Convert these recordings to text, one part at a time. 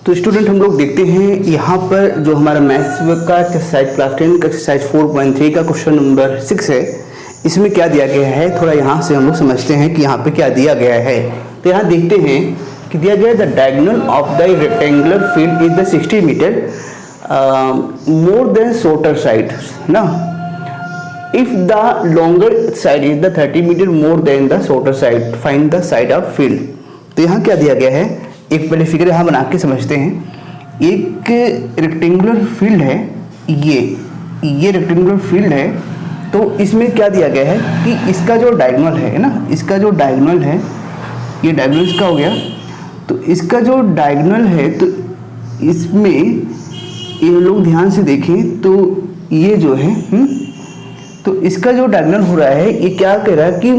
तो स्टूडेंट हम लोग देखते हैं यहाँ पर जो हमारा मैथ्स का एक्सरसाइज क्लास 10 का एक्सरसाइज 4.3 का क्वेश्चन नंबर 6 है। इसमें क्या दिया गया है, थोड़ा यहाँ से हम लोग समझते हैं कि यहाँ पे क्या दिया गया है। तो यहाँ देखते हैं कि दिया गया है the diagonal of the rectangular field is the 60 metre more than shorter side ना, if the longer side is the 30 metre more than the shorter side find the side of field। तो यहाँ क्या दिया गया है, एक पहले फिगर यहाँ बना के समझते हैं। एक रेक्टेंगुलर फील्ड है, ये रेक्टेंगुलर फील्ड है। तो इसमें क्या दिया गया है कि इसका जो डायगोनल है ना, इसका जो डायगोनल है, ये डायगोनल इसका हो गया। तो इसका जो डायगोनल है तो इसमें ये लोग ध्यान से देखें तो ये जो है तो इसका जो डायगोनल हो रहा है ये क्या कह रहा है कि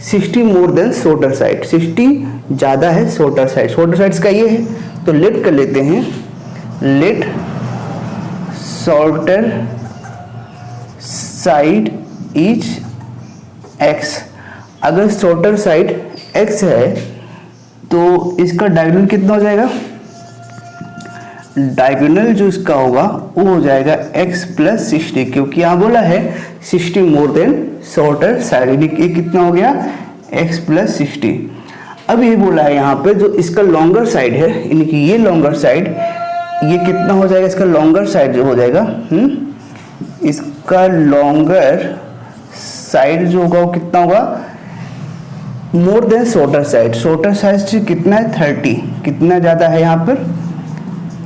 60 मोर देन शॉर्टर साइड, 60 ज़्यादा है शॉर्टर साइड। शॉर्टर साइड का ये है तो लेट कर लेते हैं, let shorter side is x। अगर शॉर्टर साइड x है तो इसका डायगोनल कितना हो जाएगा, डायगोनल जो इसका होगा वो हो जाएगा x प्लस 60, क्योंकि यहाँ बोला है 60 मोर देन शॉर्टर साइड। ये कितना हो गया x प्लस 60। अब ये बोला है यहाँ पे जो इसका लॉन्गर साइड है, यानी कि ये लॉन्गर साइड, ये कितना हो जाएगा, इसका लॉन्गर साइड जो हो जाएगा इसका लॉन्गर साइड जो होगा वो कितना होगा, मोर than shorter side. Shorter side कितना है 30, कितना ज़्यादा है यहाँ पर,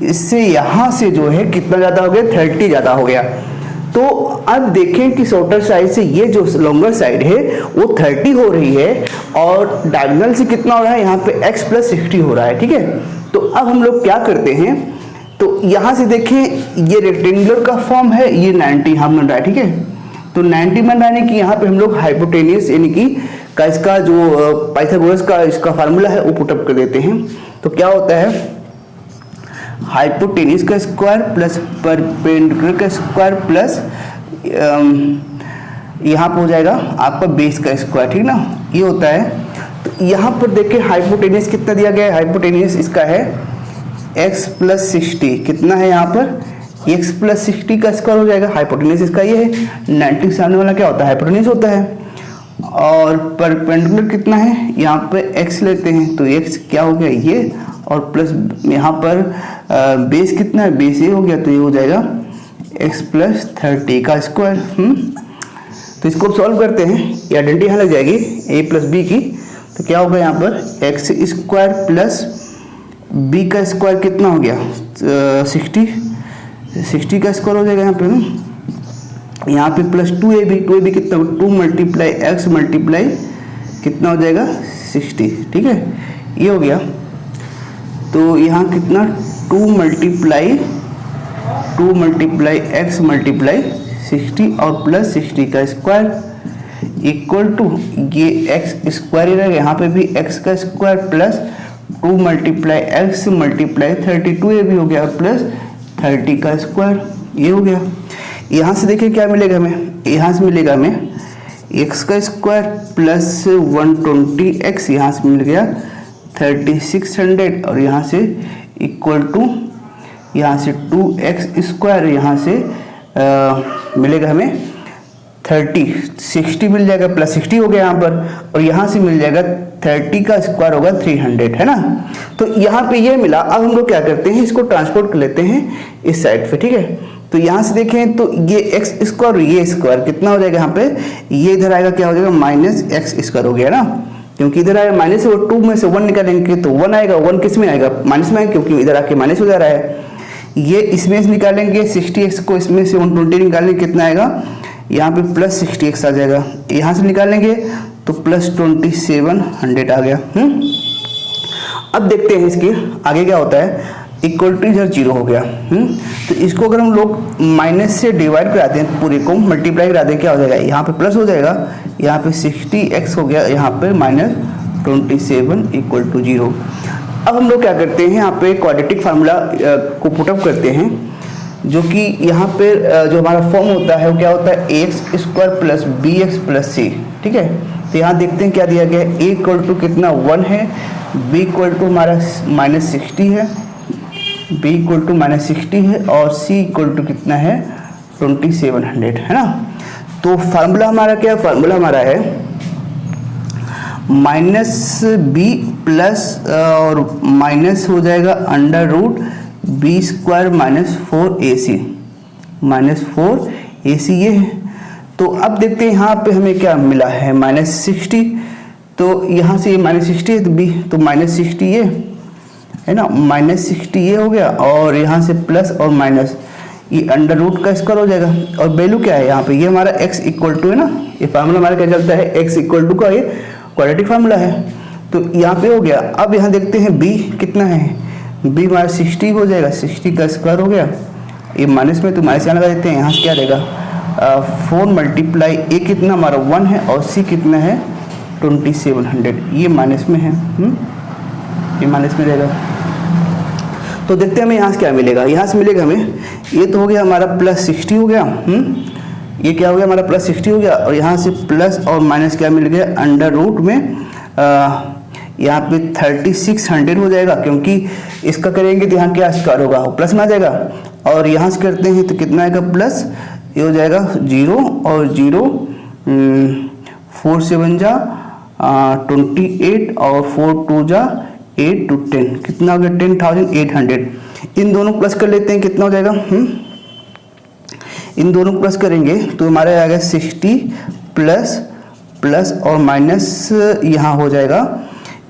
इससे यहाँ से जो है कितना ज़्यादा हो गया 30 ज़्यादा हो गया। तो अब देखें कि शॉर्टर साइड से ये जो लॉन्गर साइड है वो 30 हो रही है और डायगोनल से कितना हो रहा है यहाँ पे x प्लस 60 हो रहा है। ठीक है, तो अब हम लोग क्या करते हैं, तो यहाँ से देखें ये रेक्टेंगुलर का फॉर्म है, ये 90 यहाँ बन रहा है। ठीक है, तो 90 बन रहा है कि यहाँ पे हम लोग हाइपोटेनियस यानी कि का इसका जो पाइथागोरस का इसका फार्मूला है वो पुटअप कर देते हैं। तो क्या होता है, हाइपोटेनियस का स्क्वायर प्लस परपेंडिकुलर का स्क्वायर प्लस यहाँ पर हो जाएगा आपका बेस का स्क्वायर। ठीक ना, ये होता है। तो यहाँ पर देखिए हाइपोटेनियस कितना दिया गया है, हाइपोटेनियस इसका है x प्लस 60। कितना है यहाँ पर, x प्लस 60 का स्क्वायर हो जाएगा। हाइपोटेनियस इसका ये है, 90 सामने वाला क्या होता है, हाइपोटेनियस होता है। और परपेंडिकुलर कितना है, यहाँ पे x लेते हैं तो x क्या हो गया ये, और प्लस यहाँ पर बेस कितना है, बेस ये हो गया तो ये हो जाएगा x प्लस 30 का स्क्वायर। तो इसको सॉल्व करते हैं, ये आइडेंटिटी यहाँ लग जाएगी a प्लस बी की। तो क्या होगा यहाँ पर x स्क्वायर प्लस b का स्क्वायर कितना हो गया 60 का स्क्वायर हो जाएगा यहाँ पे। यहाँ पे प्लस 2ab कितना, 2 मल्टीप्लाई x मल्टीप्लाई कितना हो जाएगा 60। ठीक है, ये हो गया। तो यहाँ कितना 2 मल्टीप्लाई x मल्टीप्लाई 60 और प्लस 60 का स्क्वायर इक्वल टू ये x स्क्वायर ही रहेगा, यहाँ पे भी x का square plus 2 multiply x multiply 32ab हो गया और प्लस 30 का स्क्वायर, ये हो गया। यहाँ से देखिए क्या मिलेगा हमें, यहाँ से मिलेगा हमें x का स्क्वायर प्लस 120x, यहाँ से मिल गया 3600 और यहाँ से इक्वल टू यहाँ से 2x स्क्वायर, यहाँ से मिलेगा हमें 60 मिल जाएगा, प्लस 60 हो गया यहाँ पर, और यहाँ से मिल जाएगा 30 का स्क्वायर होगा 300, है ना। तो यहाँ पे ये मिला। अब हम लोग क्या करते हैं, इसको ट्रांसपोर्ट कर लेते हैं इस साइड पे। ठीक है, तो यहाँ से देखें तो ये x स्क्वायर, ये स्क्वायर कितना हो जाएगा यहाँ पे, ये इधर आएगा क्या हो जाएगा माइनस x स्क्वायर हो गया ना, क्योंकि इधर आएगा माइनस, वो 2 में से 1 निकालेंगे तो 1 आएगा। 1 किस में आएगा, माइनस में आएगा, क्योंकि इधर आके माइनस हो जा रहा है। ये इसमें से निकालेंगे 60x को, इसमें से 120 निकालेंगे कितना आएगा, यहाँ पे प्लस 60x आ जाएगा। यहाँ से निकालेंगे तो प्लस 2700 आ गया। अब देखते हैं इसके आगे क्या होता है, इक्वल टू इधर 0 हो गया। तो इसको अगर हम लोग माइनस से डिवाइड करा दें, पूरे को मल्टीप्लाई करा दें, क्या हो जाएगा, यहाँ पे प्लस हो जाएगा, यहाँ पे 60x हो गया, यहाँ पे माइनस 27 इक्वल टू 0। अब हम लोग क्या करते हैं, यहाँ पे क्वाड्रेटिक फार्मूला को पुटअप करते हैं, जो कि यहाँ पे जो हमारा फॉर्म होता है वो क्या होता है ax square plus bx plus c। ठीक है, तो यहाँ देखते हैं क्या दिया गया है, a इक्वल टू कितना 1 है, b इक्वल टू हमारा माइनस 60 है, b इक्वल टू -60 है और c इक्वल टू कितना है 2700 है ना। तो फार्मूला हमारा क्या है, फार्मूला हमारा है -b प्लस और माइनस हो जाएगा √b² -4ac -4ac ये है। तो अब देखते हैं यहाँ पे हमें क्या मिला है -60, तो यहाँ से ये -60 है तो b तो -60 ये है ना, -60 ये हो गया और यहाँ से प्लस और माइनस ये √ का स्क्वायर हो जाएगा। और वैल्यू क्या है यहाँ पे, ये हमारा x इक्वल टू है ना, ये फार्मूला हमारा क्या चलता है x इक्वल टू का, ये क्वाड्रेटिक फार्मूला है। तो यहाँ पे हो गया। अब यहाँ देखते हैं b कितना है, b हमारा 60 हो जाएगा, 60 का स्क्वायर हो गया, ये माइनस में तो माइनस यहाँ लगा देते हैं, यहाँ से क्या रहेगा 4 मल्टीप्लाई a कितना हमारा 1 है और c कितना है 2700, ये माइनस में है, ये माइनस में रहेगा। तो देखते हैं हमें यहाँ से क्या मिलेगा, यहाँ से मिलेगा हमें, ये तो हो गया हमारा +60 हो गया, ये क्या हो गया हमारा +60 हो गया और यहाँ से प्लस और माइनस क्या मिल गया √ में यहाँ पे 3600 हो जाएगा, क्योंकि इसका करेंगे तो यहाँ क्या स्क्वायर होगा प्लस में आ जाएगा। और यहाँ से करते हैं तो कितना आएगा प्लस, ये हो जाएगा 0 और 0 4 से 7 जा 28 और 4 2 जा 8 to 10 कितना हो गया 10,800। इन दोनों प्लस कर लेते हैं, कितना हो जाएगा इन दोनों प्लस करेंगे तो हमारा आएगा 60 प्लस और माइनस यहाँ हो जाएगा,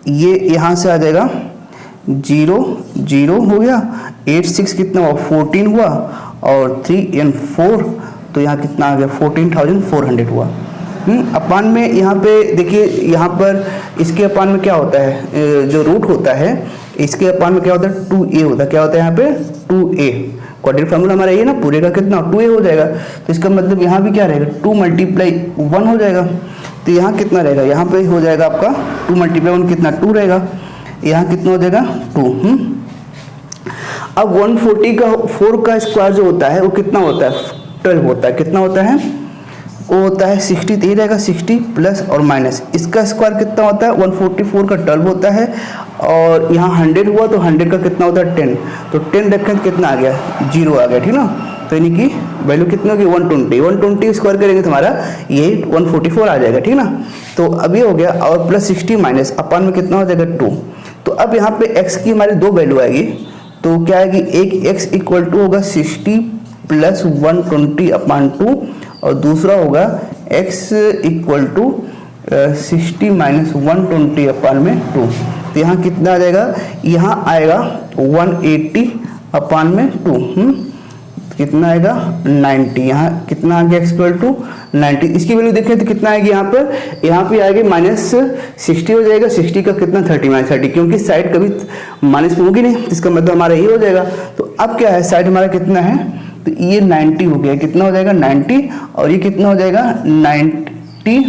ये यहाँ से आ जाएगा 0 0 हो गया, 8 6 कितना हुआ 14 हुआ और 3 and 4 तो यहाँ कितना आ गया 14,400 हुआ। अपान में यहाँ पे देखिए, यहाँ पर इसके अपान में क्या होता है, जो रूट होता है इसके अपान में क्या होता है 2a होता है, क्या होता है यहाँ पे 2a, क्वाड्रेटिक फार्मूला हमारा ये ना पूरे का कितना 2a हो जाएगा। तो इसका मतलब यहाँ भी क्या रहेगा 2 मल्टीप्लाई 1 हो जाएगा, तो यहाँ कितना रहेगा, यहाँ पे हो जाएगा आपका 2 मल्टीप्लाई 1 कितना 2 रहेगा, यहाँ कितना हो जाएगा 2। अब 140 का 4 का स्क्वायर जो होता है वो कितना होता है 12 होता है, कितना होता है वो होता है 60, तो ये रहेगा 60 प्लस और माइनस, इसका स्क्वायर कितना होता है 144 का 12 होता है और यहाँ 100 हुआ तो 100 का कितना होता है 10, तो 10 रखें तो कितना आ गया 0 आ गया, ठीक ना। तो यानी कि वैल्यू कितनी होगी 120 स्क्वायर करेंगे तो हमारा ये 144 आ जाएगा, ठीक ना। तो अभी हो गया और प्लस 60 माइनस अपान में कितना हो जाएगा 2। तो अब यहाँ पे x की हमारी दो वैल्यू आएगी, तो क्या आएगी, एक x इक्वल टू होगा 60 प्लस 120/2 और दूसरा होगा x इक्वल टू 60 माइनस 120/2। तो यहाँ कितना आ जाएगा, यहाँ आएगा 180/2, कितना आएगा 90, यहाँ कितना आ गया x इक्वल टू 90। इसकी वैल्यू देखें तो कितना आएगी यहाँ पे आएगी -60 हो जाएगा, 60 का कितना 30 -30, क्योंकि साइड कभी माइनस में होगी नहीं, इसका मतलब हमारा ये हो जाएगा। तो अब क्या है साइड हमारा कितना है, तो ये 90 हो गया, कितना हो जाएगा 90 और ये कितना हो जाएगा 90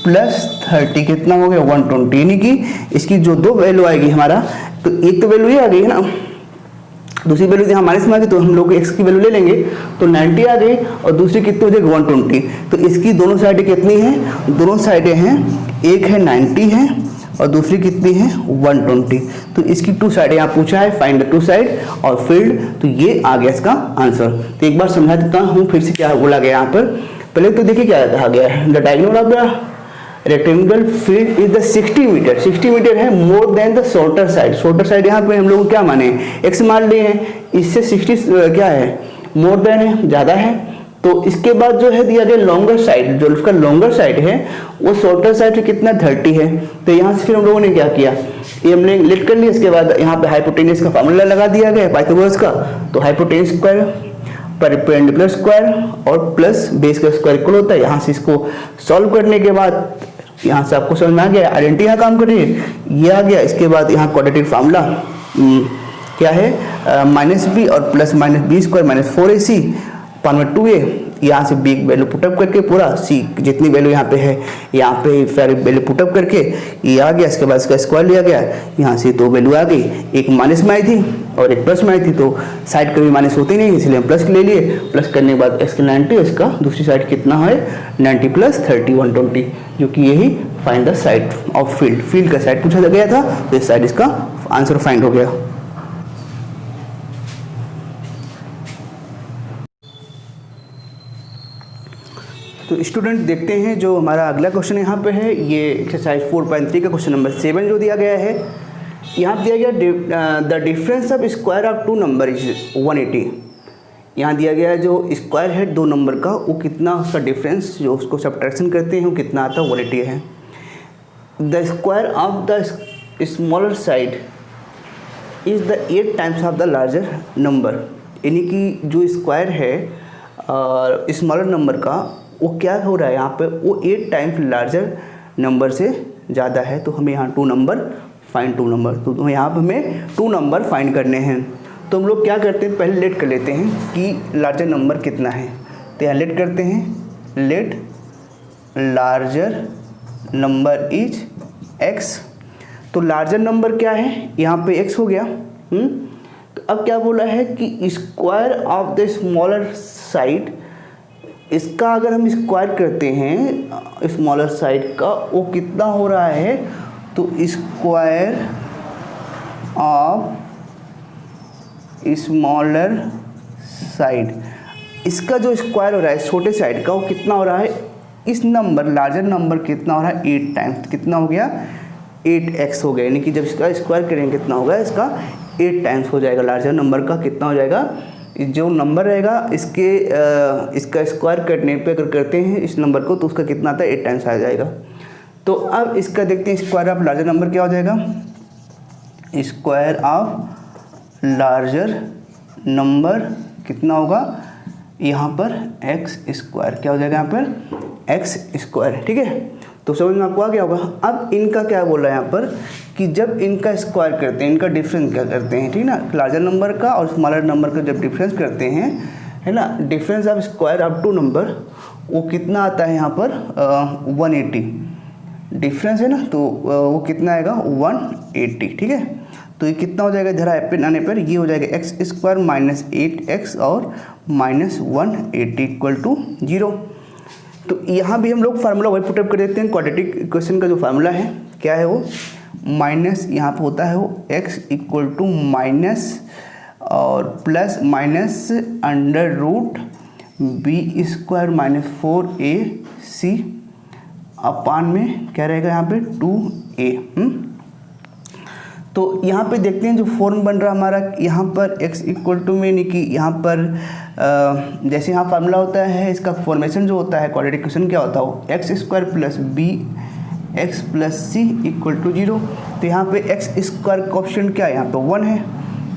प्लस 30 कितना हो गया 120, यानी कि इसकी जो दो वैल्यू आएगी हमारा, तो एक तो वैल्यू ये आ गई है ना, दूसरी वैल्यू यहाँ माइनस में आ गई तो हम लोग x की वैल्यू ले लेंगे, तो 90 आ गई और दूसरी कितनी हो जाएगी 120। तो इसकी दोनों साइडें कितनी हैं, दोनों साइडें हैं, एक है 90 है और दूसरी कितनी है 120। तो इसकी टू साइड यहाँ पूछा है, फाइंड द टू साइड और फील्ड, तो ये आ गया इसका आंसर। तो एक बार समझा देता हूँ फिर से क्या बोला गया यहाँ पर। पहले तो देखिए क्या कहा गया है, the diagonal of the rectangle field is the 60 metre, 60 metre है more than the shorter side. Shorter side यहाँ पे हम लोग क्या माने x मान लिए हैं, इससे 60 क्या है मोर देन है, ज़्यादा है। तो इसके बाद जो है दिया गया लॉन्गर साइड, जो उसका लॉन्गर साइड है वो शॉर्टर साइड से कितना 30 है। तो यहाँ से फिर हम लोगों ने क्या किया, ये हमने लिख कर लिया। इसके बाद यहाँ पे हाइपोटेनस का फार्मूला लगा दिया गया पाइथागोरस का, तो हाइपोटेनस स्क्वायर परपेंडिकुलर स्क्वायर और प्लस बेस का स्क्वायर इक्वल होता है। यहाँ से इसको सॉल्व करने के बाद यहाँ से आपको समझ में आ गया, आइडेंटिटी यहाँ काम कर रही है, ये आ गया। इसके बाद यहाँ क्वाड्रेटिक फार्मूला क्या है, -b और प्लस -b² -4ac पान में 2a, यहाँ से b वैल्यू पुटअप करके पूरा c जितनी वैल्यू यहाँ पे है यहाँ पे फिर वैल्यू पुटअप करके ये आ गया। इसके बाद इसका स्क्वायर लिया गया, यहाँ से दो वैल्यू आ गई, एक माइनस में आई थी और एक प्लस में आई थी, तो साइड कभी माइनस होती नहीं इसलिए हम प्लस ले लिए। प्लस करने के बाद x का 90, इसका दूसरी साइड कितना है 90 प्लस 30 120, जो कि यही find the side of field, field का साइड पूछा गया था, तो इस साइड इसका आंसर फाइंड हो गया। तो स्टूडेंट देखते हैं जो हमारा अगला क्वेश्चन यहाँ पे है, ये एक्सरसाइज 4.3 का क्वेश्चन नंबर 7 जो दिया गया है। यहाँ दिया गया the difference of square of two number is 180। यहाँ दिया गया जो स्क्वायर है दो नंबर का, वो कितना उसका डिफरेंस जो उसको सब्ट्रैक्शन करते हैं वो कितना आता है, 180 है। The square of the smaller side is the 8 times of the larger number, यानी कि जो स्क्वायर है स्मॉलर नंबर का वो क्या हो रहा है यहाँ पे, वो 8 टाइम्स लार्जर नंबर से ज़्यादा है। तो हमें यहाँ टू नंबर तो यहाँ पर हमें 2 नंबर फाइंड करने हैं। तो हम लोग क्या करते हैं, पहले लेट कर लेते हैं कि लार्जर नंबर कितना है। तो यहाँ लेट करते हैं, let larger number is x। तो लार्जर नंबर क्या है, यहाँ पे x हो गया। तो अब क्या बोला है कि square of the smaller side, इसका अगर हम स्क्वायर करते हैं स्मॉलर साइड का, वो कितना हो रहा है, तो स्क्वायर ऑफ स्मॉलर साइड, इसका जो स्क्वायर हो रहा है छोटे साइड का, वो कितना हो रहा है, इस नंबर लार्जर नंबर कितना हो रहा है, 8 टाइम्स। कितना हो गया, 8x हो गया, यानी कि जब इसका स्क्वायर करेंगे कितना होगा, इसका 8 टाइम्स हो जाएगा। लार्जर नंबर का कितना हो जाएगा, जो नंबर रहेगा इसका स्क्वायर करने पे अगर करते हैं इस नंबर को, तो उसका कितना आता है, 8 टाइम्स आ जाएगा। तो अब इसका देखते हैं स्क्वायर ऑफ लार्जर नंबर क्या हो जाएगा, स्क्वायर ऑफ लार्जर नंबर कितना होगा, यहाँ पर x स्क्वायर क्या हो जाएगा, यहाँ पर x स्क्वायर। ठीक है, तो समझ में आपको आ गया होगा। अब इनका क्या बोल रहा है यहाँ पर कि जब इनका स्क्वायर करते हैं, इनका डिफरेंस क्या करते हैं, ठीक ना, लार्जर नंबर का और स्मॉलर नंबर का जब डिफरेंस करते हैं, है ना, difference of square of two number वो कितना आता है यहाँ पर 180 डिफरेंस है ना, तो वो कितना आएगा 180। ठीक है, तो ये कितना हो जाएगा, इधर पेन आने पर ये हो जाएगा x स्क्वायर माइनस 8x और माइनस 180 इक्वल टू 0। तो यहाँ भी हम लोग फार्मूला वही पुटअप कर देते हैं। क्वाड्रेटिक इक्वेशन का जो फार्मूला है क्या है, वो माइनस यहाँ पे होता है वो x इक्वल टू माइनस और plus minus under root B square minus 4ac upon में क्या रहेगा यहाँ पे 2a। तो यहाँ पे देखते हैं जो फॉर्म बन रहा हमारा, यहाँ पर x इक्वल टू में, यानी कि यहाँ पर जैसे यहाँ फार्मूला होता है, इसका फॉर्मेशन जो होता है क्वाड्रेटिक इक्वेशन क्या होता है, वो X square plus B X plus C equal to 0। तो यहाँ पे एक्स स्क्वायर का ऑप्शन क्या है, यहाँ पे 1 है,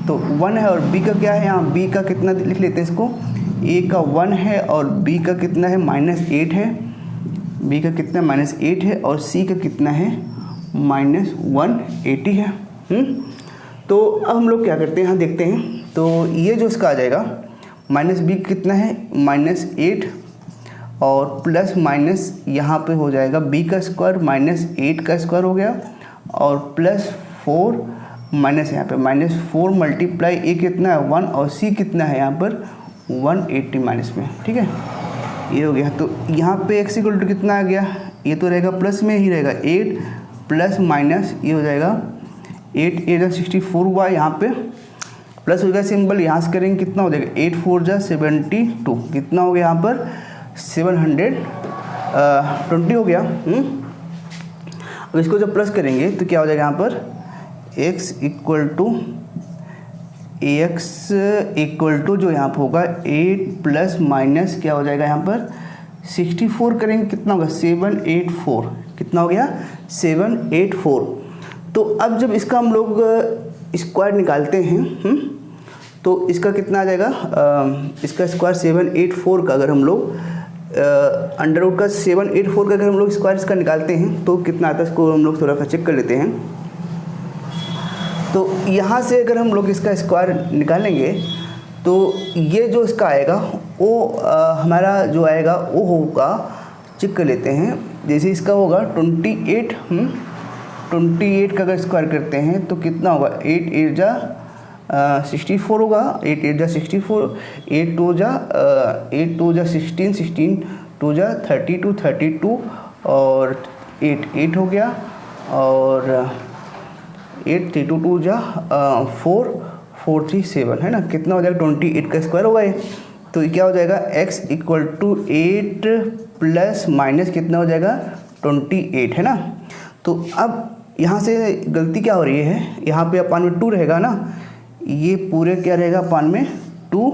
तो 1 है, और b का क्या है, यहाँ b का कितना लिख लेते हैं इसको, a का 1 है और b का कितना है -8 है, b का कितना -8 है और c का कितना है -180 है। तो अब हम लोग क्या करते हैं, यहाँ देखते हैं, तो ये जो इसका आ जाएगा माइनस बी कितना है -8 और प्लस माइनस यहाँ पे हो जाएगा b का स्क्वायर -8 का स्क्वायर हो गया और प्लस 4 माइनस यहाँ पे -4 मल्टीप्लाई a कितना है 1 और c कितना है यहाँ पर 180 माइनस में। ठीक है, ये हो गया। तो यहाँ पे x इक्वल टू कितना आ गया, ये तो रहेगा प्लस में ही रहेगा 8 प्लस माइनस ये हो जाएगा 8 8 64 हुआ, यहाँ पे प्लस हो गया सिंबल, यहाँ से करेंगे कितना हो जाएगा 8 4 72, कितना हो गया यहाँ पर 720 हो गया। अब इसको जब प्लस करेंगे तो क्या हो जाएगा यहाँ पर x इक्वल टू जो यहाँ पर होगा 8 प्लस माइनस क्या हो जाएगा यहाँ पर 64 करेंगे कितना होगा 784, कितना हो गया 784। तो अब जब इसका हम लोग स्क्वायर निकालते हैं तो इसका कितना आ जाएगा, इसका स्क्वायर 784 का अगर हम लोग अंडर रूट का 784 का अगर हम लोग स्क्वायर इसका निकालते हैं तो कितना आता है, इसको हम लोग थोड़ा सा चेक कर लेते हैं। तो यहाँ से अगर हम लोग इसका स्क्वायर निकालेंगे तो ये जो इसका आएगा वो हमारा जो आएगा वो होगा, चेक कर लेते हैं, जैसे इसका होगा 28 का अगर स्क्वायर करते हैं तो कितना होगा 8 8 जा 64 होगा, 8 8 जा 64, 8 2 जा 16 16 2 जा 32 और 8 8 हो गया और 8 3 2 जा 4 4 3 7 है ना, कितना हो जाएगा 28 का स्क्वायर होगा ये। तो ये क्या हो जाएगा x equal to 8 plus minus कितना हो जाएगा 28 है ना। तो अब यहाँ से गलती क्या हो रही है, यहाँ पे अपान में 2 रहेगा ना, ये पूरे क्या रहेगा अपान में 2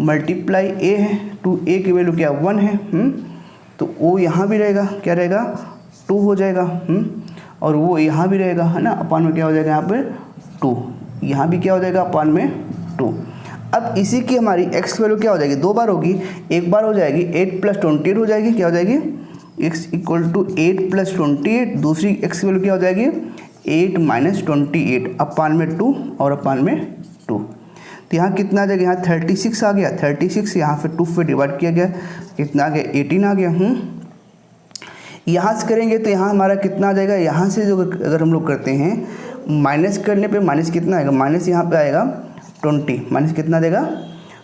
मल्टीप्लाई a है, 2a की वैल्यू क्या 1 है, तो वो यहाँ भी रहेगा, क्या रहेगा 2 हो जाएगा, और वो यहाँ भी रहेगा है ना, अपान में क्या हो जाएगा यहाँ पर 2, यहाँ भी क्या हो जाएगा अपान में 2। अब इसी की हमारी x की वैल्यू क्या हो जाएगी, 2 बार होगी, एक बार हो जाएगी 8 प्लस 28 हो जाएगी, क्या हो जाएगी x इक्वल टू 8 प्लस 28, दूसरी x की वैल्यू क्या हो जाएगी 8 माइनस 28 अपान में 2 और अपान में 2। तो यहाँ कितना आ जाएगा, यहाँ 36 आ गया, 36 यहाँ पे 2 पे डिवाइड किया गया, कितना आ गया 18 आ गया। यहाँ से करेंगे तो यहाँ हमारा कितना आ जाएगा, यहाँ से जो अगर हम लोग करते हैं माइनस करने पे माइनस कितना आएगा, माइनस यहाँ पे आएगा 20, माइनस कितना देगा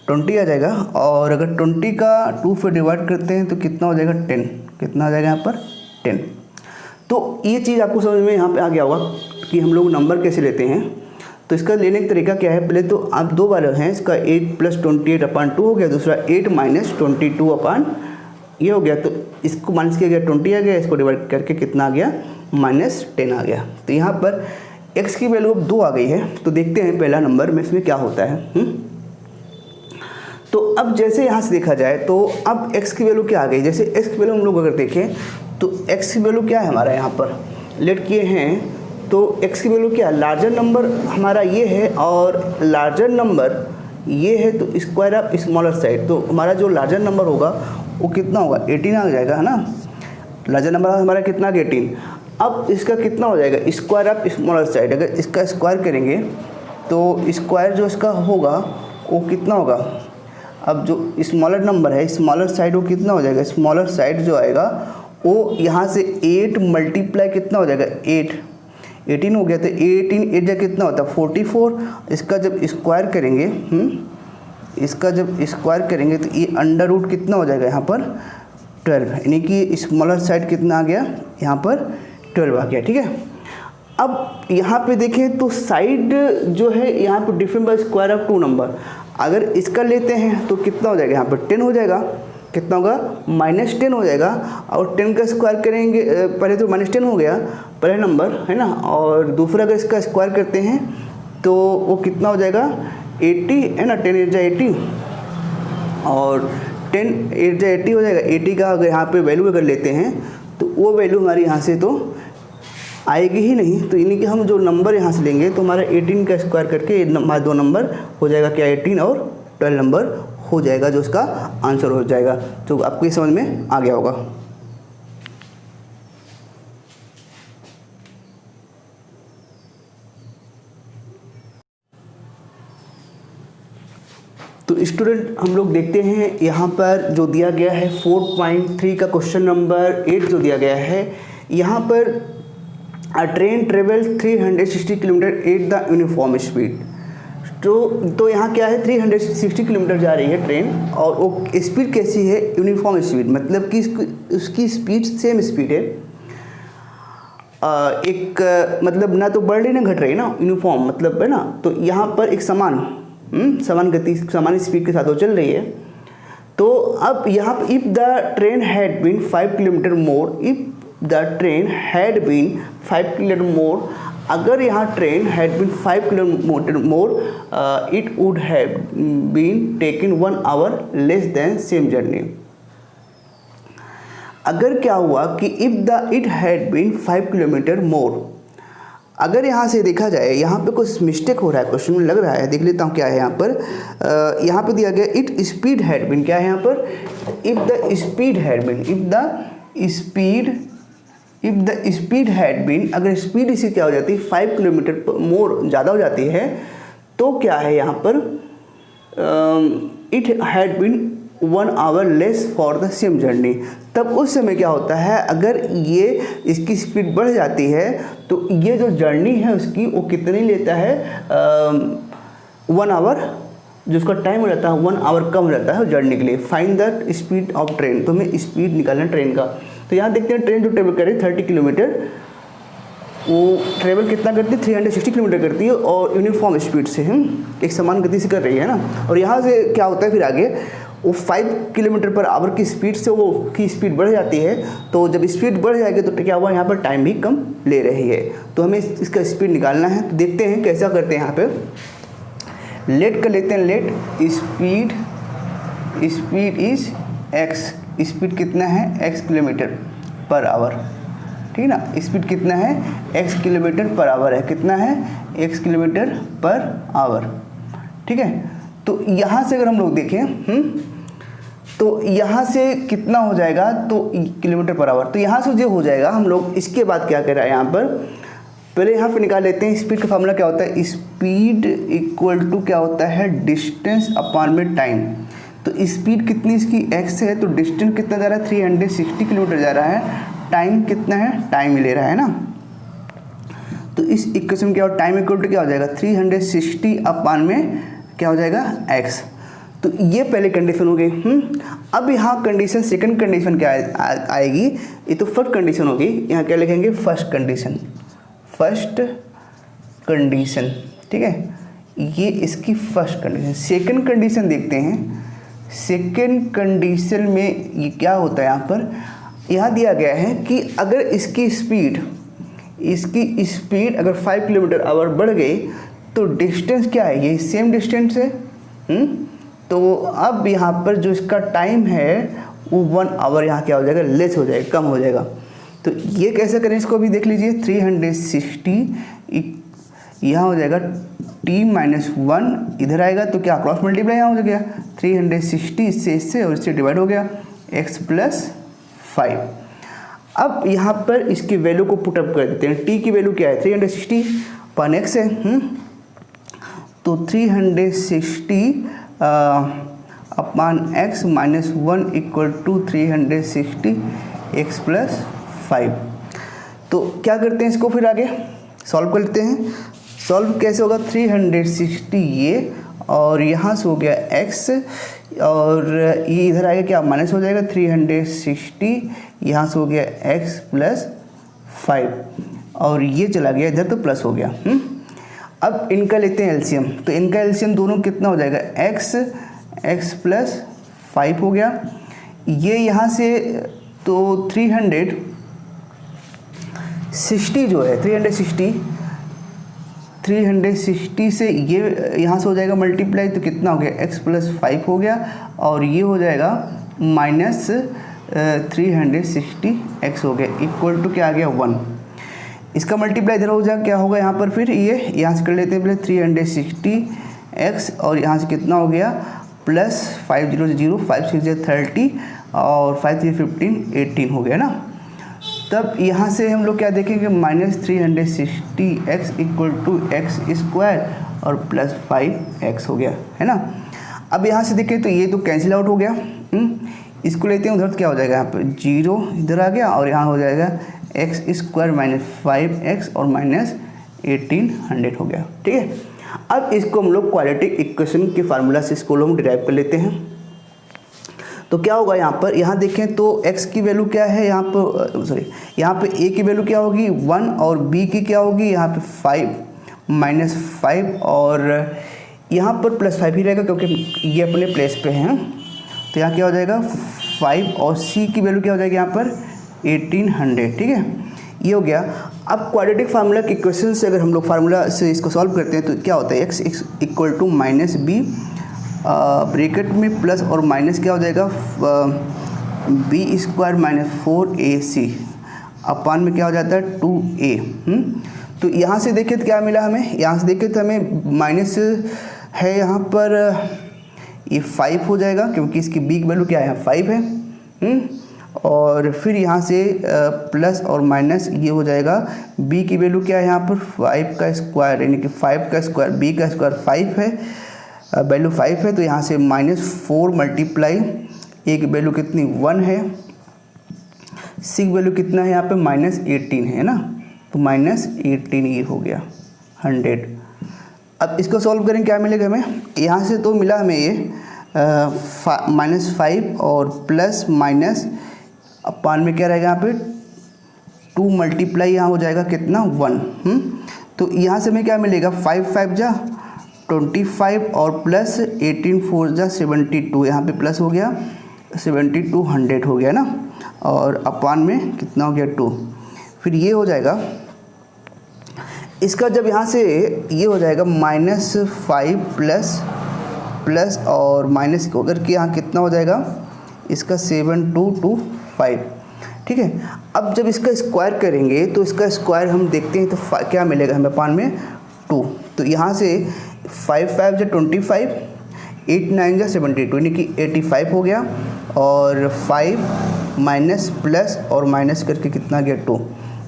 20 आ जाएगा, और अगर 20 का 2 पे डिवाइड करते हैं तो कितना हो जाएगा 10, कितना आ जाएगा यहाँ पर 10। तो ये चीज़ आपको समझ में यहाँ पे आ गया होगा कि हम लोग नंबर कैसे लेते हैं। तो इसका लेने का तरीका क्या है, पहले तो आप 2 बार हैं, इसका 8 प्लस 28 अपान 2 हो गया, दूसरा 8 माइनस 22 अपान ये हो गया, तो इसको माइनस किया गया 20 आ गया, इसको डिवाइड करके कितना आ गया माइनस 10 आ गया। तो यहाँ पर x की वैल्यू अब 2 आ गई है, तो देखते हैं पहला नंबर में इसमें क्या होता है। तो अब जैसे यहाँ से देखा जाए तो अब x की वैल्यू क्या आ गई, जैसे x की वैल्यू हम लोग अगर देखें तो x की वैल्यू क्या है हमारा यहाँ पर लेट किए हैं, तो x की वैल्यू क्या, लार्जर नंबर हमारा ये है और लार्जर नंबर ये है, तो स्क्वायर ऑफ स्मॉलर साइड, तो हमारा जो लार्जर नंबर होगा वो कितना होगा 18 आ जाएगा है ना, लार्जर नंबर हमारा कितना 18। अब इसका कितना हो जाएगा स्क्वायर ऑफ स्मॉलर साइड, अगर इसका स्क्वायर करेंगे तो स्क्वायर जो इसका होगा वो कितना होगा, अब जो स्मॉलर नंबर है स्मॉलर साइड वो कितना हो जाएगा, स्मॉलर साइड जो आएगा वो यहाँ से 8 मल्टीप्लाई कितना हो जाएगा 18 हो गया, तो 18 8 कितना होता है 44। इसका जब स्क्वायर करेंगे इसका जब स्क्वायर करेंगे तो ये अंडर रूट कितना हो जाएगा यहाँ पर 12, यानी कि स्मॉलर साइड कितना आ गया यहाँ पर 12 आ गया, ठीक है। अब यहाँ पे देखें तो साइड जो है यहाँ पे different by square of 2 number, अगर इसका लेते हैं तो कितना हो जाएगा यहाँ पर 10 हो जाएगा, कितना होगा -10 हो जाएगा, और 10 का स्क्वायर करेंगे, पहले तो -10 हो गया पहले नंबर है ना, और दूसरा अगर इसका स्क्वायर करते हैं तो वो कितना हो जाएगा 80 है ना, 10 8 जा 80 और 10 8 जा 80 हो जाएगा। 80 का अगर यहाँ पे वैल्यू अगर लेते हैं तो वो वैल्यू हमारी यहाँ से तो आएगी ही नहीं, तो यानी कि हम जो नंबर यहाँ से लेंगे तो हमारा 18 का स्क्वायर करके हमारे 2 नंबर हो जाएगा क्या 18 और 12 नंबर हो जाएगा, जो उसका आंसर हो जाएगा। तो आपको ये समझ में आ गया होगा। तो स्टूडेंट हम लोग देखते हैं यहाँ पर जो दिया गया है 4.3 का क्वेश्चन नंबर 8 जो दिया गया है, यहाँ पर अ train travel 360 kilometre at the uniform speed. तो यहाँ क्या है 360 किलोमीटर जा रही है ट्रेन, और वो स्पीड कैसी है यूनिफॉर्म स्पीड, मतलब कि उसकी स्पीड सेम स्पीड है, मतलब ना तो बढ़ रही ना घट रही ना, यूनिफॉर्म मतलब है ना, तो यहाँ पर एक समान गति समान स्पीड के साथ वो चल रही है। तो अब यहाँ पर if the train had been 5 kilometre more, if the train had been 5 kilometre more, अगर यहाँ train had been 5 kilometre more it would have been taken 1 hour less than same journey. अगर क्या हुआ कि if it had been 5 kilometre more, अगर यहाँ से देखा जाए यहाँ पे कुछ मिस्टेक हो रहा है क्वेश्चन में लग रहा है, देख लेता हूँ क्या है यहाँ पर। यहाँ पे दिया गया इट स्पीड हैड बीन, क्या है यहाँ पर if the speed had been, if the speed had been, अगर स्पीड इसी क्या हो जाती है 5 किलोमीटर मोर ज़्यादा हो जाती है, तो क्या है यहाँ पर it had been 1 hour less for the same journey. तब उस समय क्या होता है, अगर ये इसकी स्पीड बढ़ जाती है तो ये जो जर्नी है उसकी वो कितनी लेता है 1 आवर, जो उसका टाइम हो जाता है 1 आवर कम हो जाता है जर्नी के लिए। Find the speed of train, तो हमें स्पीड निकालना ट्रेन का। तो यहाँ देखते हैं ट्रेन जो ट्रेवल कर रही है 30 किलोमीटर, वो ट्रेवल कितना करती है 360 किलोमीटर करती है, और यूनिफॉर्म स्पीड से एक समान गति से कर रही है ना। और यहाँ से क्या होता है फिर आगे वो 5 किलोमीटर पर आवर की स्पीड से वो की स्पीड बढ़ जाती है। तो जब स्पीड बढ़ जाएगी तो क्या हुआ, यहाँ पर टाइम भी कम ले रही है। तो हमें इसका स्पीड निकालना है। तो देखते हैं कैसा करते हैं। यहाँ पे लेट कर लेते हैं, let speed is x, speed कितना है x किलोमीटर पर आवर, ठीक ना। स्पीड कितना है x किलोमीटर पर आवर है, कितना है x किलोमीटर पर आवर, ठीक है। तो यहाँ से अगर हम लोग देखें तो यहाँ से कितना हो जाएगा, तो किलोमीटर पर आवर, तो यहाँ से जो हो जाएगा हम लोग इसके बाद क्या कर रहे हैं, यहाँ पर पहले यहाँ पे निकाल लेते हैं। स्पीड का फार्मूला क्या होता है, स्पीड इक्वल टू क्या होता है, डिस्टेंस अपॉन में टाइम। तो स्पीड कितनी इसकी x है, तो डिस्टेंस कितना जा रहा है 360 किलोमीटर जा रहा है, टाइम कितना है, टाइम ले रहा है ना। तो इस इक्वेशन में क्या हो, टाइम इक्वल टू क्या हो जाएगा 360 अपॉन में क्या हो जाएगा x। तो ये पहले कंडीशन हो गई। अब यहाँ कंडीशन सेकंड कंडीशन क्या आएगी, ये तो फर्स्ट कंडीशन होगी, यहाँ क्या लिखेंगे फर्स्ट कंडीशन, ठीक है, ये इसकी फर्स्ट कंडीशन। सेकंड कंडीशन देखते हैं। सेकंड कंडीशन में ये क्या होता है, यहाँ दिया गया है कि अगर इसकी स्पीड अगर 5 किलोमीटर आवर बढ़ गई तो डिस्टेंस क्या है, ये सेम डिस्टेंस है। तो अब यहाँ पर जो इसका टाइम है वो 1 आवर यहाँ क्या हो जाएगा, लेस हो जाएगा, कम हो जाएगा। तो ये कैसे करें, इसको भी देख लीजिए। 360 यहाँ हो जाएगा t-1 इधर आएगा तो क्या क्रॉस मल्टीप्लाई यहाँ हो गया 360 इससे और इससे डिवाइड हो गया x + 5। अब यहाँ पर इसकी वैल्यू को पुटअप कर देते हैं। t की वैल्यू क्या है 360 अपन x है। तो 360 upon x - 1 equal to 360 x + 5। तो क्या करते हैं, इसको फिर आगे सॉल्व कर लेते हैं। सॉल्व कैसे होगा, 360 ये और यहाँ से हो गया x और ये इधर आएगा क्या माइनस हो जाएगा 360, यहाँ से हो गया x + 5 और ये चला गया इधर तो प्लस हो गया। अब इनका लेते हैं एलसीएम। तो इनका एलसीएम दोनों कितना हो जाएगा x + 5 हो गया। ये यहाँ से तो 360 जो है 360 से ये यहाँ से हो जाएगा मल्टीप्लाई, तो कितना हो गया x + 5 हो गया और ये हो जाएगा -360x हो गया इक्वल टू क्या आ गया 1। इसका मल्टीप्लाई इधर हो जाएगा, क्या होगा यहाँ पर फिर ये यहाँ से कर लेते हैं पहले 360x और यहाँ से कितना हो गया +5 0 0 5 6 30 और 5 3 15 18 हो गया ना। तब यहाँ से हम लोग क्या देखेंगे -360x इक्वल टू x² और +5x हो गया है ना। अब यहाँ से देखें तो ये तो कैंसिल आउट हो गया। इसको लेते हैं उधर तो क्या हो जाएगा यहाँ पे 0 इधर आ गया और यहाँ हो जाएगा x² - 5x और -1800 हो गया, ठीक है। अब इसको हम लोग क्वाड्रेटिक इक्वेशन के फार्मूला से इसको हम डिराइव कर लेते हैं। तो क्या होगा यहाँ पर, यहाँ देखें तो x की वैल्यू क्या है, यहाँ पर सॉरी यहाँ पे a की वैल्यू क्या होगी 1 और b की क्या होगी यहाँ पे 5 -5 और यहाँ पर +5 ही रहेगा क्योंकि ये अपने प्लेस पे हैं। तो यहाँ क्या हो जाएगा 5 और c की वैल्यू क्या हो जाएगी यहाँ पर 1800, ठीक है। ये हो गया। अब क्वाड्रेटिक फार्मूला के इक्वेशन से अगर हम लोग फार्मूला से इसको सॉल्व करते हैं तो क्या होता है x equal to -b bracket में प्लस और माइनस क्या हो जाएगा b² - 4ac अपान में क्या हो जाता है 2a। तो यहाँ से देखें तो क्या मिला हमें, यहाँ से देखें तो हमें माइनस है यहाँ पर ये 5 हो जाएगा क्योंकि इसकी b की वैल्यू क्या है 5 है। और फिर यहाँ से प्लस और माइनस ये हो जाएगा b की वैल्यू क्या है यहाँ पर 5 का स्क्वायर यानी कि 5 का स्क्वायर b का स्क्वायर 5 है, वैल्यू 5 है। तो यहाँ से -4 मल्टीप्लाई a की वैल्यू कितनी 1 है, c की वैल्यू कितना है यहाँ पे -18 है ना। तो -18 ये हो गया 100। अब इसको सॉल्व करें क्या मिलेगा हमें, यहाँ से तो मिला हमें ये -5 और प्लस माइनस अपान में क्या रहेगा यहाँ पे 2 मल्टीप्लाई यहाँ हो जाएगा कितना 1। तो यहाँ से हमें क्या मिलेगा 5 5 जा 25 और प्लस 18 4 जा 72, यहाँ पे प्लस हो गया 7200 हो गया ना, और अपान में कितना हो गया 2। फिर ये हो जाएगा इसका, जब यहाँ से ये हो जाएगा -5 प्लस और माइनस को अगर कि यहाँ कितना हो जाएगा इसका 7225, ठीक है। अब जब इसका स्क्वायर करेंगे तो इसका स्क्वायर हम देखते हैं तो क्या मिलेगा हमें, अपान में 2। तो यहाँ से 5 5 जा 25, 8 9 जा 72 यानी कि 85 हो गया, और 5 माइनस प्लस और माइनस करके कितना गया 2।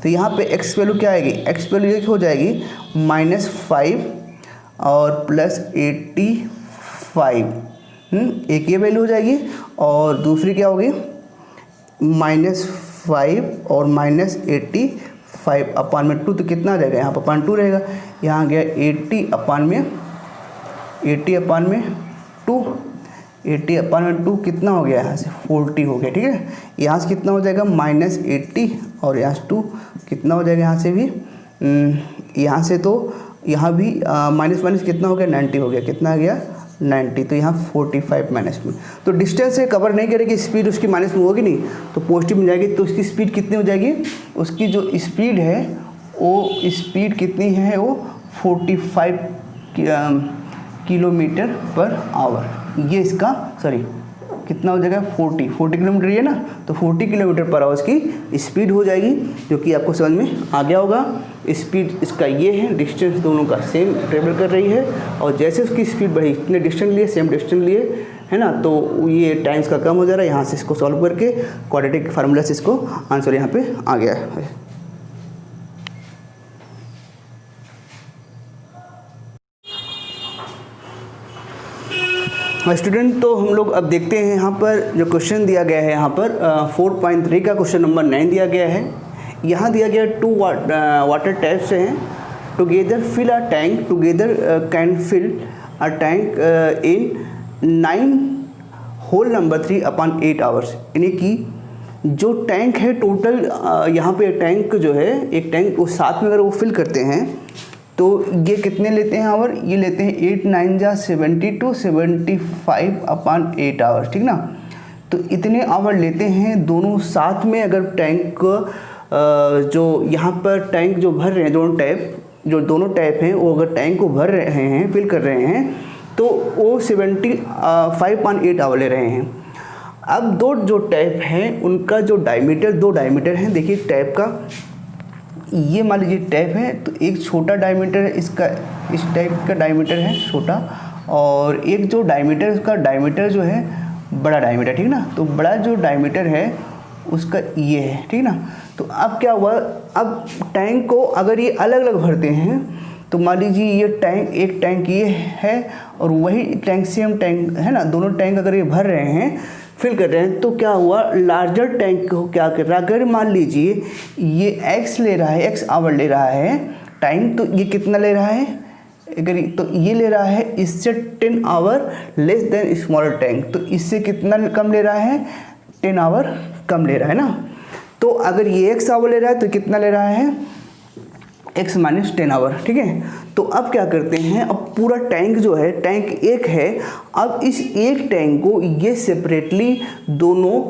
तो यहाँ पे x वैल्यू क्या आएगी, x वैल्यू ये हो जाएगी -5 और प्लस 85, एक ये वैल्यू हो जाएगी, और दूसरी क्या होगी -5 और -85 अपान में 2। तो कितना आ जाएगा, यहाँ पर अपान 2 रहेगा, यहाँ गया 80 अपान में 2, 80 अपान में 2 कितना हो गया, यहाँ से 40 हो गया, ठीक है। यहाँ से कितना हो जाएगा -80 और यहाँ से 2 कितना हो जाएगा, यहाँ से भी यहाँ से तो यहाँ भी माइनस माइनस कितना हो गया 90 हो गया, कितना आ गया 90। तो यहाँ 45 माइनस में, तो डिस्टेंस से कवर नहीं करेगी, स्पीड उसकी माइनस में होगी नहीं तो पॉजिटिव में जाएगी। तो उसकी स्पीड कितनी हो जाएगी, उसकी जो स्पीड है वो स्पीड कितनी है, वो 45 किलोमीटर पर आवर। ये इसका कितना हो जाएगा 40 किलोमीटर ये ना, तो 40 किलोमीटर पर आवर की स्पीड हो जाएगी, जो कि आपको समझ में आ गया होगा। स्पीड इसका ये है, डिस्टेंस दोनों का सेम ट्रेवल कर रही है, और जैसे उसकी स्पीड बढ़ी इतने डिस्टेंस लिए, सेम डिस्टेंस लिए है ना, तो ये टाइम्स का कम हो जा रहा है। यहाँ से इसको सॉल्व करके क्वाड्रेटिक फार्मूला से इसको आंसर यहाँ पे आ गया है। स्टूडेंट, तो हम लोग अब देखते हैं यहाँ पर जो क्वेश्चन दिया गया है, यहाँ पर 4.3 का क्वेश्चन नंबर 9 दिया गया है। यहाँ दिया गया 2 वाटर टैप्स हैं, together fill a tank, together can fill a tank in 9 whole number 3 upon 8 hours. यानी कि जो टैंक है टोटल, यहाँ पे टैंक जो है एक टैंक वो साथ में अगर वो फिल करते हैं तो ये कितने लेते हैं आवर, ये लेते हैं 8 9 जा 72 75 अपान 8 आवर्स, ठीक ना। तो इतने आवर लेते हैं दोनों साथ में। अगर टैंक जो यहाँ पर टैंक जो भर रहे हैं, दोनों टैप हैं वो अगर टैंक को भर रहे हैं, फिल कर रहे हैं, तो वो 75/8 आवर ले रहे हैं। अब दो जो टैप हैं उनका जो डायमीटर, 2 डायमीटर हैं। देखिए टैप का, ये मान लीजिए टैप है, तो एक छोटा डायमीटर है इसका, इस टैप का डायमीटर है छोटा, और एक जो डायमीटर, उसका डायमीटर जो है बड़ा डायमीटर, ठीक ना। तो बड़ा जो डायमीटर है उसका ये है, ठीक ना। तो अब क्या हुआ, अब टैंक को अगर ये अलग अलग भरते हैं तो मान लीजिए ये टैंक, एक टैंक ये है और वही टैंक सेम टैंक है ना, दोनों टैंक अगर ये भर रहे हैं, फिल कर रहे हैं, तो क्या हुआ, लार्जर टैंक को क्या कर रहा है, अगर मान लीजिए ये x ले रहा है, x आवर ले रहा है टाइम, तो ये कितना ले रहा है, अगर तो ये ले रहा है इससे 10 our less then smaller tank, तो इससे कितना कम ले रहा है, 10 आवर कम ले रहा है ना। तो अगर ये x आवर ले रहा है तो कितना ले रहा है, x माइनस 10 आवर, ठीक है। तो अब क्या करते हैं, अब पूरा टैंक जो है, टैंक एक है, अब इस एक टैंक को ये सेपरेटली दोनों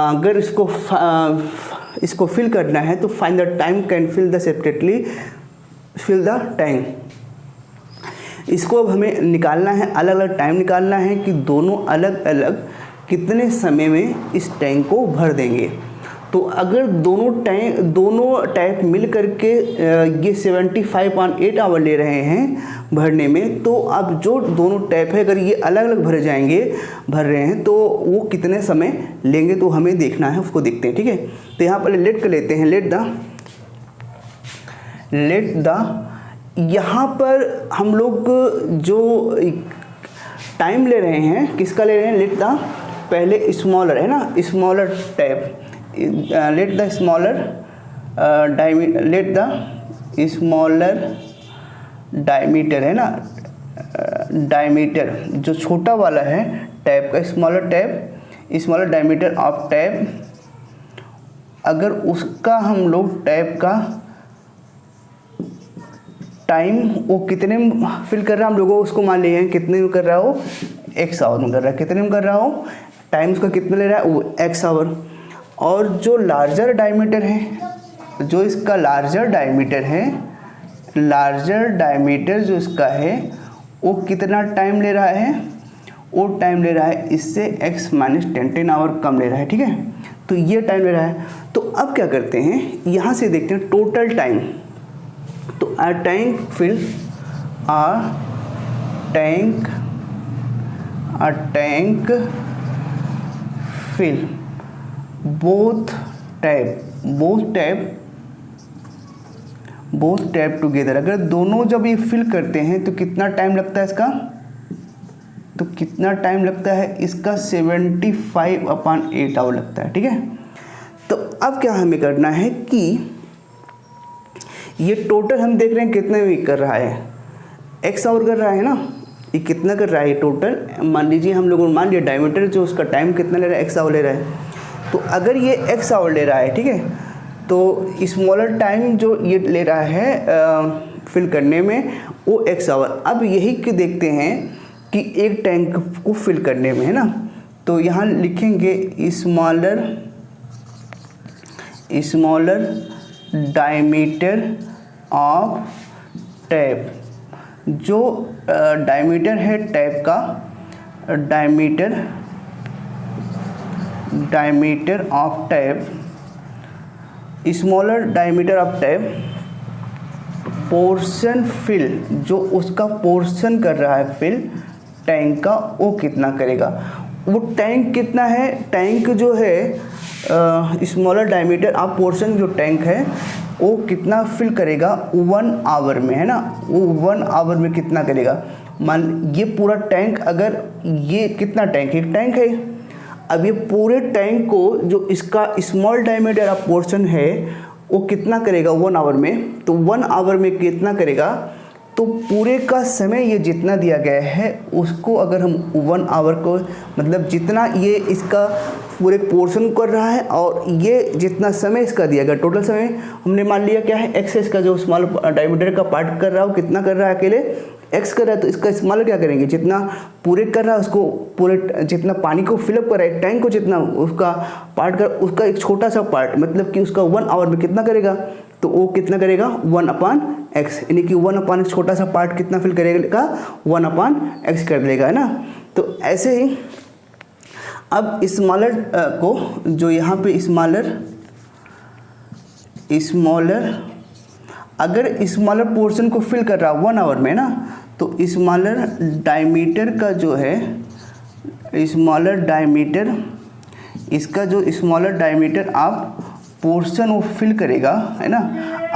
अगर इसको फिल करना है तो find the time can fill the separately fill the tank. इसको अब हमें निकालना है, अलग अलग टाइम निकालना है कि दोनों अलग अलग कितने समय में इस टैंक को भर देंगे। तो अगर दोनों टैप मिल करके ये 75/8 आवर ले रहे हैं भरने में, तो अब जो दोनों टैप है अगर ये अलग अलग भर रहे हैं तो वो कितने समय लेंगे, तो हमें देखना है, उसको देखते हैं, ठीक है। तो यहाँ पर लेट कर लेते हैं, लेट द यहाँ पर हम लोग जो टाइम ले रहे हैं किसका ले रहे हैं, लेट द पहले स्मॉलर है ना, smaller tap, let the smaller diameter है ना, डायमीटर जो छोटा वाला है टैप का, स्मॉलर डायमीटर ऑफ टैप, अगर उसका हम लोग टैप का टाइम वो कितने में फिल कर रहा है हम लोगों उसको मान लिए हैं कितने में कर रहा हो, x आवर में कर रहा है। कितने में कर रहा हो, टाइम उसका कितना ले रहा है, वो x आवर। और जो लार्जर डायमीटर है, जो इसका लार्जर डायमीटर है, लार्जर डायमीटर जो इसका है वो कितना टाइम ले रहा है, वो टाइम ले रहा है इससे x माइनस 10 आवर कम ले रहा है। ठीक है, तो ये टाइम ले रहा है। तो अब क्या करते हैं, यहाँ से देखते हैं टोटल टाइम। तो a tank fill, a tank fill both tab together। अगर दोनों जब ये फिल करते हैं तो कितना टाइम लगता है इसका, तो कितना टाइम लगता है इसका 75/8 आवर लगता है। ठीक है, तो अब क्या हमें करना है कि ये टोटल हम देख रहे हैं कितने में कर रहा है, x आवर कर रहा है ना, ये कितना कर रहा है टोटल। मान लीजिए हम लोगों ने मान लिया डायमीटर जो उसका टाइम कितना ले रहा है, x आवर ले रहा है। तो अगर ये x आवर ले रहा है, ठीक है, तो स्मॉलर टाइम जो ये ले रहा है फिल करने में वो x आवर। अब यही कि देखते हैं कि एक टैंक को फिल करने में, है ना, तो यहाँ लिखेंगे स्मॉलर डायमीटर ऑफ टैप। जो डायमीटर है टैप का, diameter of tap, smaller diameter of tap, portion fill, जो उसका पोर्शन कर रहा है फिल टैंक का, वो कितना करेगा। वो टैंक कितना है, टैंक जो है स्मॉलर डायमीटर ऑफ पोर्शन जो टैंक है वो कितना फिल करेगा 1 आवर में, है ना, वो 1 आवर में कितना करेगा। मान ये पूरा टैंक, अगर ये कितना टैंक है, एक टैंक है। अब ये पूरे टैंक को जो इसका स्मॉल डायमीटर ऑफ पोर्शन है वो कितना करेगा 1 आवर में, तो 1 आवर में कितना करेगा, तो पूरे का समय ये जितना दिया गया है उसको अगर हम 1 आवर को, मतलब जितना ये इसका पूरे पोर्शन कर रहा है और ये जितना समय इसका दिया गया, टोटल समय हमने मान लिया क्या है, x इसका जो स्मॉल डायमीटर का पार्ट कर रहा है वो कितना कर रहा है, अकेले x कर रहा है। तो इसका स्मॉल क्या करेंगे, जितना पूरे कर रहा है उसको, पूरे जितना पानी को फिलअप कर रहा है टैंक को, जितना उसका पार्ट कर, उसका एक छोटा सा पार्ट, मतलब कि उसका 1 आवर में कितना करेगा, तो वो कितना करेगा 1/x, यानी कि 1/x छोटा सा पार्ट कितना फिल करेगा 1/x कर देगा, है ना। तो ऐसे ही अब स्मॉलर को, जो यहाँ पे स्मॉलर, अगर स्मॉलर पोर्शन को फिल कर रहा 1 आवर में ना, तो स्मॉलर डायमीटर का जो है, स्मॉलर डायमीटर, इसका जो स्मॉलर डायमीटर आप पोर्शन वो फिल करेगा, है ना।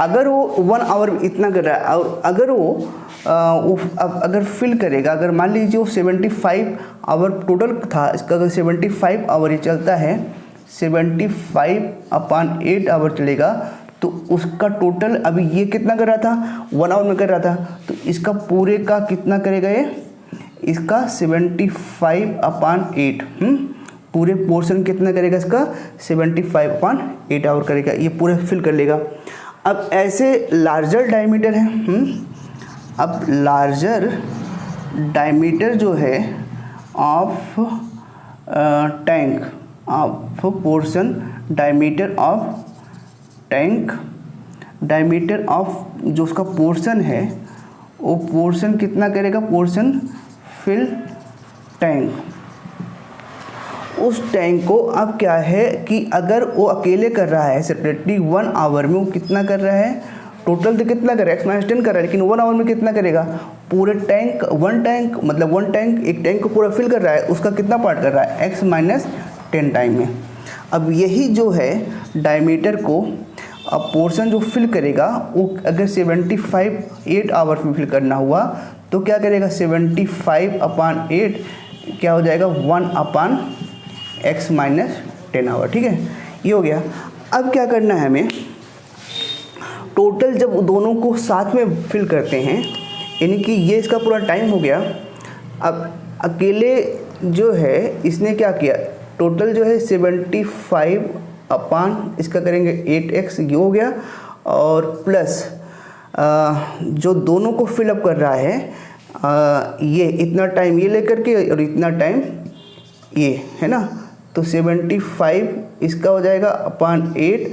अगर वो 1 आवर में इतना कर रहा है और अगर वो अगर फिल करेगा, अगर मान लीजिए वो 75 आवर टोटल था इसका, अगर 75 आवर ये चलता है, 75/8 आवर चलेगा, तो उसका टोटल अभी ये कितना कर रहा था 1 आवर में कर रहा था, तो इसका पूरे का कितना करेगा ये, इसका 75/8 पूरे पोर्शन कितना करेगा इसका 75/8 आवर करेगा, ये पूरा फिल कर लेगा। अब ऐसे लार्जर डायमीटर है, अब लार्जर डायमीटर जो है of tank, of portion, diameter of tank, diameter of जो उसका पोर्शन है वो पोर्शन कितना करेगा, पोर्शन फिल टैंक। उस टैंक को अब क्या है कि अगर वो अकेले कर रहा है सेपरेटली 1 आवर में, वो कितना कर रहा है, टोटल तो कितना कर रहा है x-10 कर रहा है, लेकिन 1 आवर में कितना करेगा, पूरे टैंक, 1 टैंक मतलब 1 टैंक, एक टैंक को पूरा फिल कर रहा है, उसका कितना पार्ट कर रहा है x-10 टाइम में। अब यही जो है डायमीटर को अब पोर्शन जो फिल करेगा वो अगर 75/8 आवर में फिल करना हुआ तो क्या करेगा 75/8 क्या हो जाएगा 1/x-10 आवर। ठीक है, ये हो गया। अब क्या करना है हमें, टोटल जब दोनों को साथ में फिल करते हैं, यानी कि ये इसका पूरा टाइम हो गया। अब अकेले जो है इसने क्या किया, टोटल जो है 75 इसका करेंगे 8x ये हो गया, और प्लस जो दोनों को फिलअप कर रहा है ये इतना टाइम ये लेकर के और इतना टाइम ये, है ना। तो 75 इसका हो जाएगा अपान 8,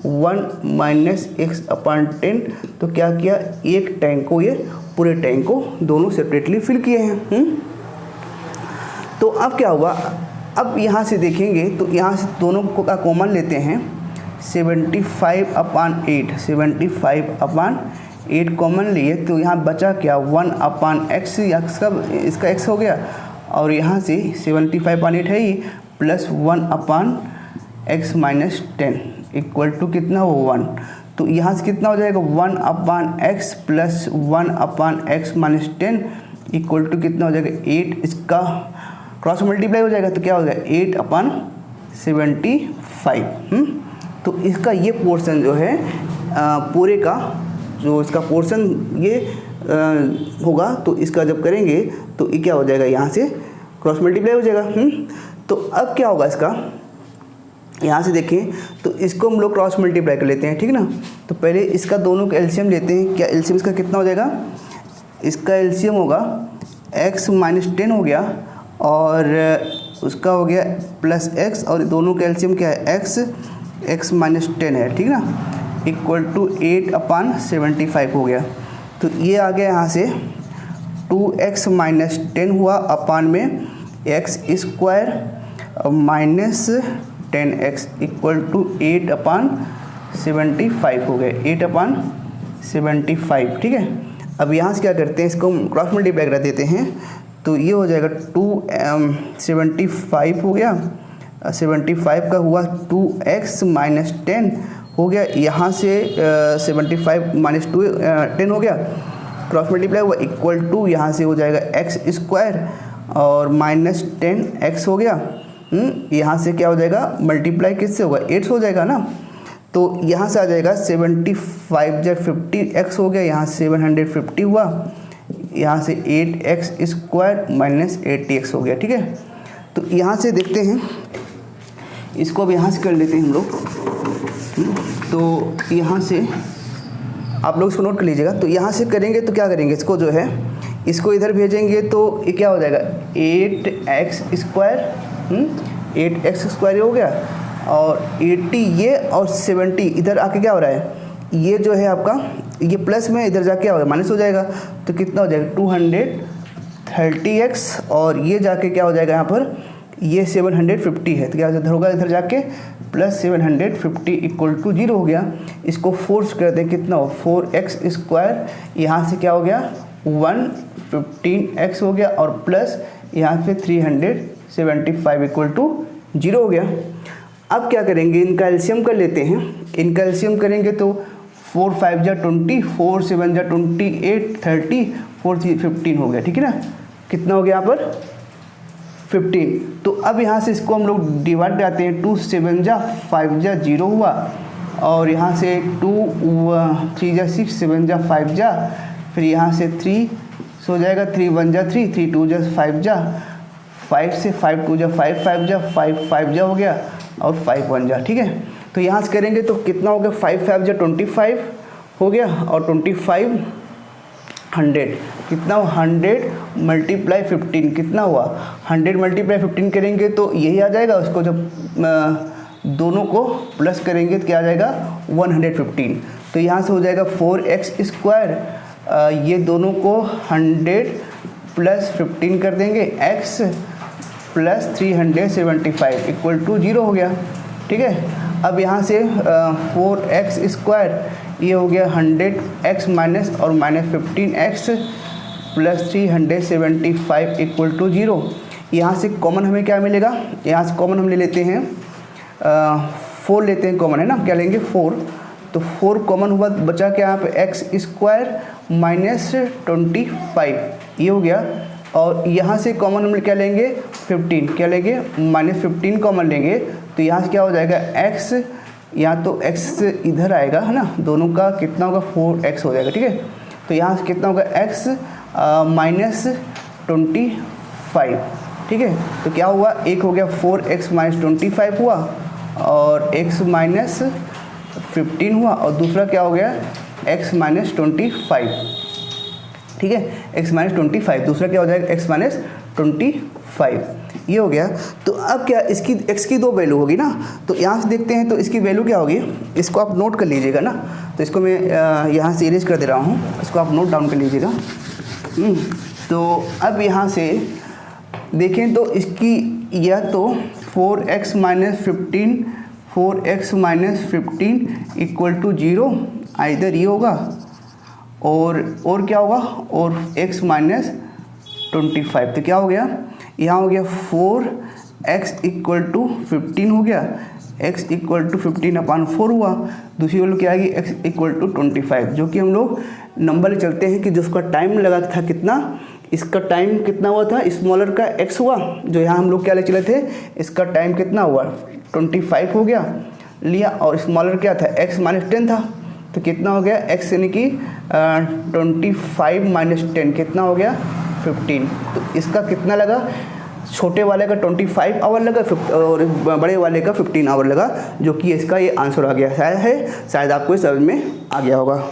1 माइनस x अपान 10। तो क्या किया, एक टैंक को, ये पूरे टैंक को दोनों सेपरेटली फिल किए हैं। तो अब क्या हुआ, अब यहाँ से देखेंगे तो यहाँ से दोनों को का कॉमन लेते हैं। 75 अपान 8, 75 अपान 8 कॉमन लिए तो यहाँ बचा क्या, 1 अपान x, इसका x हो गया, और यहाँ से 75 अपान 8 है ही, plus 1 upon x minus 10 equal to कितना हो 1। तो यहाँ से कितना हो जाएगा, 1 upon x plus 1 upon x minus 10 equal to कितना हो जाएगा 8। इसका क्रॉस मल्टीप्लाई हो जाएगा तो क्या हो जाएगा 8 अपान 75। तो इसका ये पोर्शन जो है पूरे का जो इसका पोर्शन ये होगा, तो इसका जब करेंगे तो ये क्या हो जाएगा, यहाँ से क्रॉस मल्टीप्लाई हो जाएगा। तो अब क्या होगा इसका, यहाँ से देखें तो इसको हम लोग क्रॉस मल्टीप्लाई कर लेते हैं, ठीक है ना। तो पहले इसका दोनों का एलसीएम लेते हैं। क्या एलसीएम इसका कितना हो जाएगा, इसका एलसीएम होगा x माइनस 10 हो गया और उसका हो गया प्लस x, और दोनों का एलसीएम क्या है x माइनस 10 है, ठीक है ना, इक्वल टू 8 अपान 75 हो गया। तो ये आ गया यहाँ से 2x माइनस 10 हुआ अपान में x square minus 10x equal to 8 upon 75 हो गए, 8 अपान 75, ठीक है। अब यहाँ से क्या करते हैं, इसको क्रॉस मल्टीप्लाई कर देते हैं। तो ये हो जाएगा 75 हो गया, 75 का हुआ 2x माइनस 10 हो गया, यहाँ से 75 माइनस 10 हो गया, क्रॉस मल्टीप्लाई हुआ इक्वल टू यहाँ से हो जाएगा x स्क्वायर और माइनस 10x हो गया। यहाँ से क्या हो जाएगा, मल्टीप्लाई किससे होगा, 8 से हो जाएगा ना। तो यहाँ से आ जाएगा 75 जब 50x हो गया, यहाँ 750 हुआ, यहाँ से 8x स्क्वायर माइनस 80x हो गया, ठीक है। तो यहाँ से देखते हैं, इसको अब यहाँ से कर लेते हैं हम लोग। तो यहाँ से आप लोग इसको नोट कर लीजिएगा। तो यहाँ से करेंगे तो क्या करेंगे, इसको जो है इसको इधर भेजेंगे तो ये क्या हो जाएगा 8x स्क्वायर, 8x स्क्वायर हो गया, और 80 ये और 70 इधर आके क्या हो रहा है, ये जो है आपका ये प्लस में इधर जाके क्या होगा माइनस हो जाएगा। तो कितना हो जाएगा 230x, और ये जाके क्या हो जाएगा यहाँ पर, ये 750 है, तो क्या होगा इधर जाके प्लस 750 इक्वल टू 0 हो गया। इसको फोर्स कर दें, कितना हो 4x स्क्वायर, यहाँ से क्या हो गया 115x हो गया, और प्लस यहाँ पे 375 इक्वल टू 0 हो गया। अब क्या करेंगे, इनका एलसीएम कर लेते हैं। इनका एलसीएम करेंगे तो 4 5 जा 20, 4 7 जा 28, 30, 4 15 हो गया, ठीक है ना। कितना हो गया यहाँ पर 15। तो अब यहाँ से इसको हम लोग डिवाइड करते हैं, 2 7 जा 5 जा 0 हुआ, और यहाँ से 2 3 जा 6, 7 जा 5 जा, फिर यहाँ से 3 हो जाएगा, 3 1 जा 3, 3 2 जा 5 जा, 5 से 5 2 जा 5 5 जा, 5 5 जा हो गया, और 5 1 जा, ठीक है। तो यहाँ से करेंगे तो कितना हो गया 5 5 जा 25 हो गया, और 25 100 कितना हो 100 मल्टीप्लाई 15 कितना हुआ 100 मल्टीप्लाई 15 करेंगे तो यही आ जाएगा। उसको जब दोनों को प्लस करेंगे तो क्या आ जाएगा 115। तो यहाँ से हो जाएगा 4x स्क्वायर, ये दोनों को 100 प्लस 15 कर देंगे, x प्लस 375 इक्वल टू 0 हो गया, ठीक है। अब यहाँ से 4x स्क्वायर, ये हो गया 100x माइनस और minus 15x plus 375 equal to 0। यहाँ से कॉमन हमें क्या मिलेगा, यहाँ से कॉमन हम ले लेते हैं 4 लेते हैं कॉमन, है ना। क्या लेंगे 4, तो 4 कॉमन हुआ, बचा क्या यहाँ पे x स्क्वायर माइनस 25 ये हो गया, और यहाँ से कॉमन हम क्या लेंगे 15, क्या लेंगे माइनस 15 कॉमन लेंगे। तो यहाँ से क्या हो जाएगा x, यहाँ तो x इधर आएगा, है ना, दोनों का कितना होगा 4x हो जाएगा, ठीक है। तो यहाँ से कितना होगा x माइनस 25, ठीक है। तो क्या हुआ, एक हो गया 4x माइनस 25 हुआ, और x माइनस 15 हुआ, और दूसरा क्या हो गया x माइनस 25, ठीक है, x माइनस 25, दूसरा क्या हो जाएगा x माइनस 25, ये हो गया। तो अब क्या इसकी x की दो वैल्यू होगी ना, तो यहाँ से देखते हैं तो इसकी वैल्यू क्या होगी, इसको आप नोट कर लीजिएगा ना। तो इसको मैं यहाँ से इरेज कर दे रहा हूँ, इसको आप नोट डाउन कर लीजिएगा। तो अब यहाँ से देखें तो इसकी या तो 4x minus 15 equal to 0, either ये होगा और क्या होगा, और x माइनस 25। तो क्या हो गया, यहाँ हो गया 4x इक्वल टू 15 हो गया, x इक्वल टू 15/4 हुआ, दूसरी वैल्यू क्या आएगी x इक्वल टू 25, जो कि हम लोग नंबर ले चलते हैं कि जिसका टाइम लगा था कितना, इसका टाइम कितना हुआ था, स्मॉलर का x हुआ, जो यहाँ हम लोग क्या ले चले थे, इसका टाइम कितना हुआ 25 हो गया लिया, और स्मॉलर क्या था x माइनस 10 था, तो कितना हो गया x यानी कि 25 माइनस 10 कितना हो गया 15। तो इसका कितना लगा, छोटे वाले का 25 आवर लगा और बड़े वाले का 15 आवर लगा, जो कि इसका ये आंसर आ गया शायद आपको समझ में आ गया होगा।